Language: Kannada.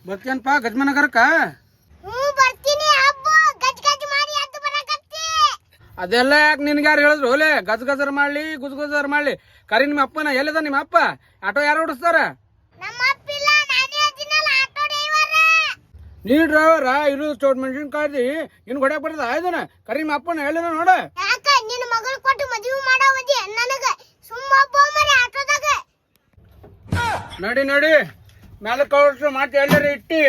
ಬರ್ತೀಯನ್ಪ ಗಜ್ಮನಗರಕ್ಕ? ಅದೆಲ್ಲ ಯಾಕೆ ನಿನ್ಗೆ ಯಾರು ಹೇಳಿದ್ರು ಓಲೆ ಗಜ್ ಗಜರ್ ಮಾಡ್ಲಿ ಗುಜ್ ಗುಜರ್ ಮಾಡ್ಲಿ? ಕರಿ ನಿಮ್ಮ ಅಪ್ಪನ ಎಲ್ಲಿದ ನಿಮ್ಮ ಅಪ್ಪ? ಆಟೋ ಯಾರು ಓಡಿಸ್ತಾರ? ನೀ ಡ್ರೈವರ ಇರು ಚೋಟ್ ಮೆಣಸಿನ್ಕಾಯಿ ಇನ್ ಹೊಡ್ಯಾಕ್ ಬರ್ತದ ಆಯ್ದನ? ಕರಿ ನಿಮ್ಮ ಅಪ್ಪನ ಹೇಳಿದ ನೋಡ. ನಡಿ ನಡಿ ಮ್ಯಾಲ ಕಳ್ಸ ಮಾತು ಎಲ್ಲಾರ ಇಟ್ಟಿ